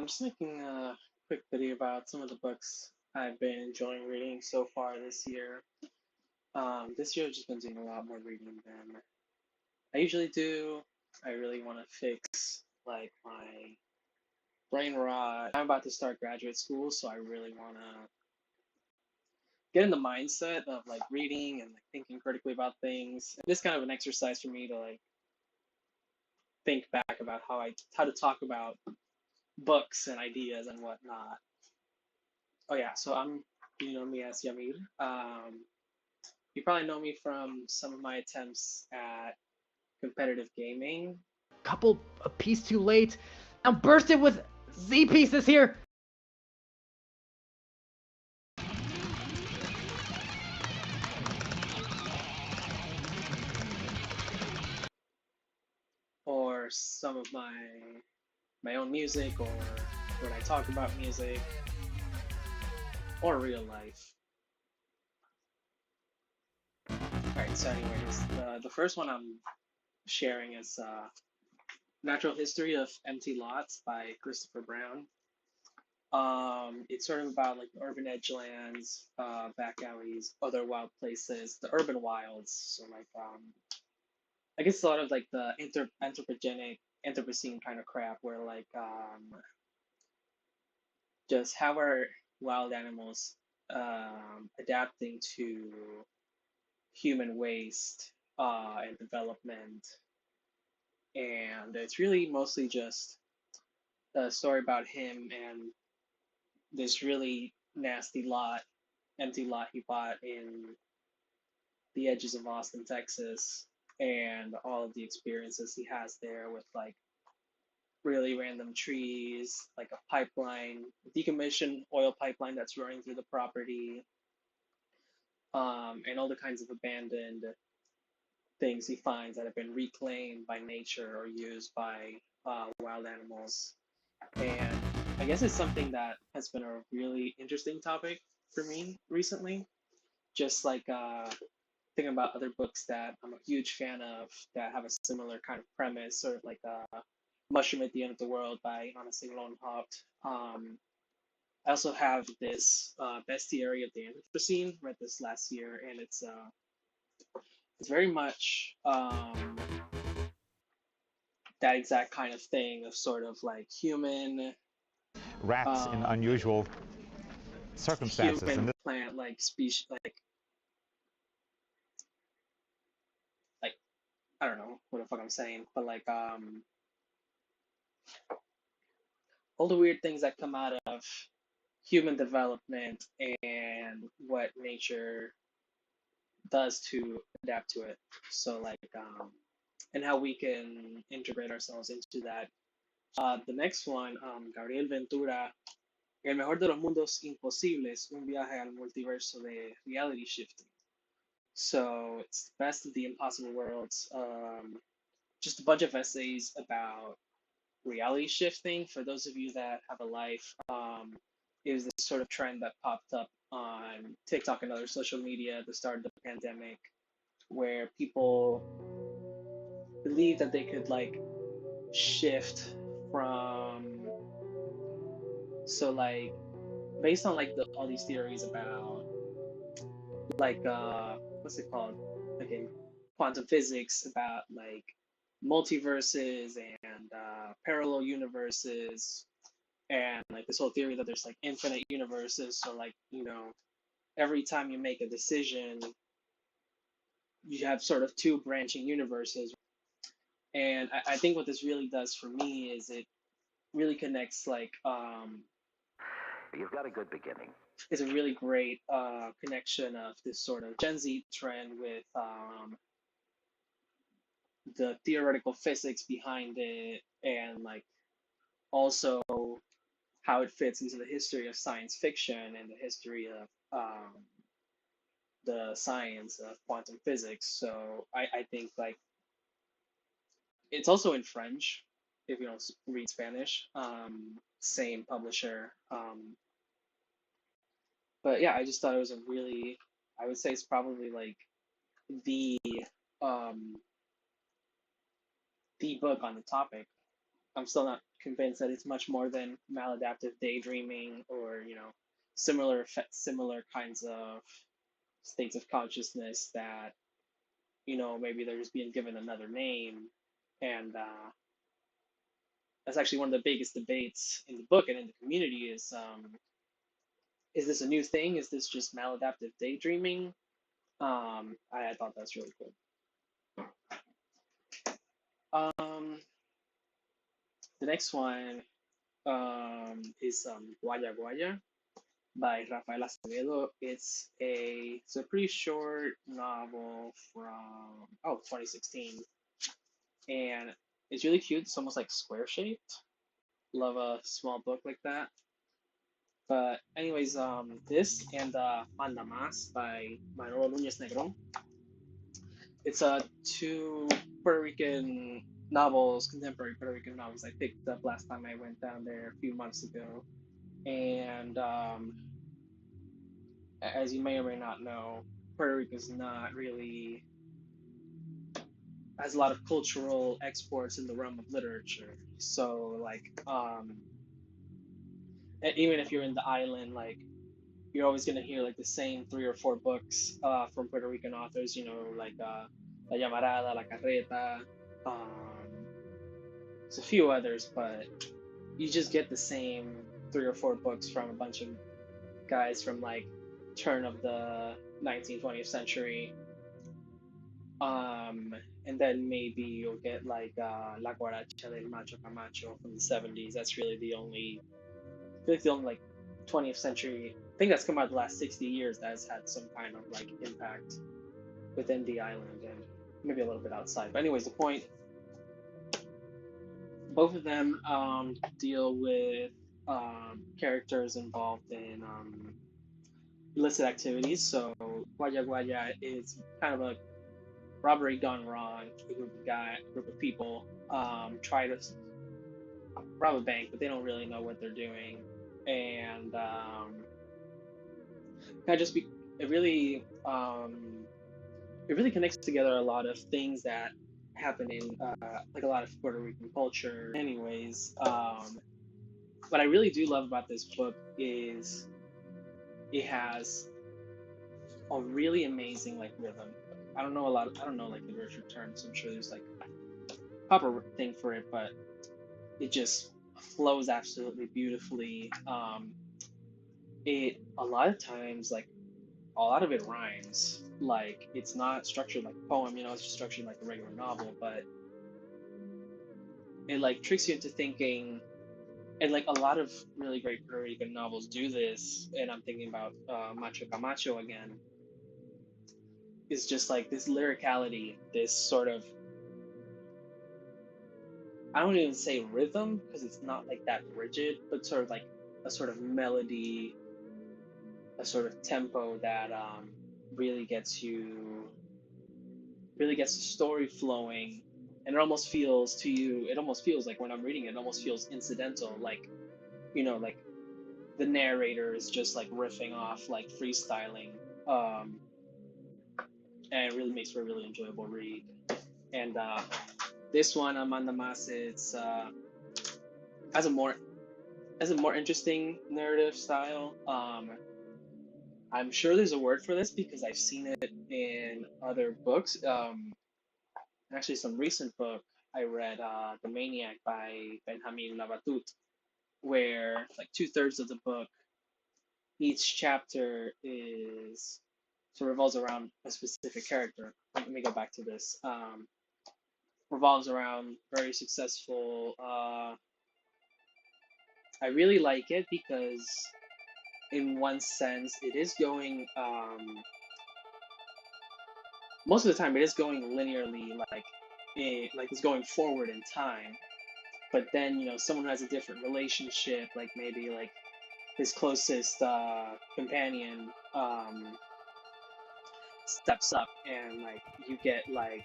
I'm just making a quick video about some of the books I've been enjoying reading so far this year. This year I've just been doing a lot more reading than I usually do. I really want to fix like my brain rot. I'm about to start graduate school, so I really want to get in the mindset of like reading and like thinking critically about things. And this kind of an exercise for me to like think back about how to talk about books and ideas and whatnot. Oh yeah, so you know me as Yamir. You probably know me from some of my attempts at competitive gaming, Couple a piece too late. I'm bursted with Z pieces here. or some of my own music, or when I talk about music, or real life. Alright, so anyways, the first one I'm sharing is Natural History of Empty Lots by Christopher Brown. It's sort of about like urban edgelands, back alleys, other wild places, the urban wilds. So like I guess a lot of like the anthropogenic, Anthropocene kind of crap, where like just how are wild animals adapting to human waste and development, and it's really mostly just a story about him and this really nasty empty lot he bought in the edges of Austin, Texas, and all of the experiences he has there with like really random trees, like a pipeline, decommissioned oil pipeline that's running through the property, and all the kinds of abandoned things he finds that have been reclaimed by nature or used by wild animals. And I guess it's something that has been a really interesting topic for me recently. Just like thinking about other books that I'm a huge fan of that have a similar kind of premise, sort of like Mushroom at the End of the World by Honestly Lone Hopped. I also have this Bestiary of the Anthropocene, read this last year, and it's very much that exact kind of thing of sort of like Rats in um, unusual circumstances. human plant like species like I don't know what the fuck I'm saying, but like all the weird things that come out of human development and what nature does to adapt to it. So like and how we can integrate ourselves into that. The next one, Gabriel Ventura, El mejor de los mundos imposibles, un viaje al multiverso de reality shifting. So it's the best of the impossible worlds. Just a bunch of essays about reality shifting. For those of you that have a life, it was this sort of trend that popped up on TikTok and other social media at the start of the pandemic, where people believe that they could like shift from so like based on like all these theories about like what's it called again, quantum physics, about like multiverses and parallel universes, and like this whole theory that there's like infinite universes. So like, you know, every time you make a decision you have sort of two branching universes. And I think what this really does for me is it really connects like You've got a good beginning. is a really great connection of this sort of Gen Z trend with the theoretical physics behind it, and like also how it fits into the history of science fiction and the history of the science of quantum physics. So I think like it's also in French if you don't read Spanish. Same publisher. But yeah, I just thought it was a really, I would say it's probably like the um, the book on the topic. I'm still not convinced that it's much more than maladaptive daydreaming or similar kinds of states of consciousness that maybe they're just being given another name. And that's actually one of the biggest debates in the book and in the community is this a new thing? Is this just maladaptive daydreaming? I thought that's really cool. The next one is Guaya Guaya by Rafael Acevedo. It's a pretty short novel from 2016, and it's really cute. It's almost like square shaped. Love a small book like that. But anyways, this and Manda Más by Manolo Núñez Negrón. It's two Puerto Rican novels, contemporary Puerto Rican novels I picked up last time I went down there a few months ago. And as you may or may not know, Puerto Rico is not really has a lot of cultural exports in the realm of literature. So like, even if you're in the island, like you're always gonna hear like the same 3 or 4 books from Puerto Rican authors. Like La Llamarada, La Carreta. There's a few others, but you just get the same 3 or 4 books from a bunch of guys from like turn of the 19th, 20th century. And then maybe you'll get like La Guaracha del Macho Camacho from the 70s. That's really I feel like the only like 20th century thing that's come out the last 60 years that has had some kind of like impact within the island and maybe a little bit outside. But anyways, the point, both of them deal with characters involved in illicit activities. So Guaya Guaya is kind of a robbery gone wrong. A group of people try to rob a bank, but they don't really know what they're doing, and kind of just be it really connects together a lot of things that happen in like a lot of Puerto Rican culture. Anyways, what I really do love about this book is it has a really amazing like rhythm. I don't know like the literature terms. I'm sure there's like a proper thing for it, but it just flows absolutely beautifully. It a lot of times like a lot of it rhymes. Like it's not structured like a poem, it's just structured like a regular novel, but it like tricks you into thinking. And like a lot of really great Puerto Rican novels do this, and I'm thinking about Macho Camacho again. Is just like this lyricality, this sort of, I don't even say rhythm because it's not like that rigid, but sort of like a sort of melody, a sort of tempo that really gets the story flowing, and it almost feels like when I'm reading it, it almost feels incidental, like like the narrator is just like riffing off, like freestyling, and it really makes for a really enjoyable read. And this one, Amanda Mas, it's has a more interesting narrative style. I'm sure there's a word for this because I've seen it in other books. Actually, some recent book I read, The Maniac by Benjamin Labatut, where like 2/3 of the book, each chapter is so revolves around a specific character. Let me go back to this. Revolves around very successful. I really like it because, in one sense, it is going. Most of the time, it is going linearly, like it's going forward in time. But then, someone who has a different relationship, like maybe like his closest companion, steps up, and like you get like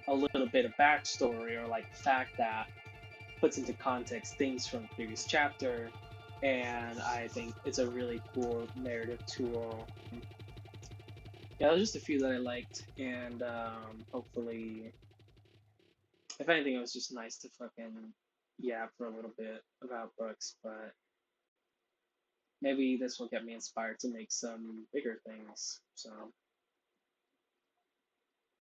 a little bit of backstory or like fact that puts into context things from the previous chapter. And I think it's a really cool narrative tool. Yeah, there's just a few that I liked, and hopefully if anything, it was just nice to fucking yap for a little bit about books, but maybe this will get me inspired to make some bigger things. So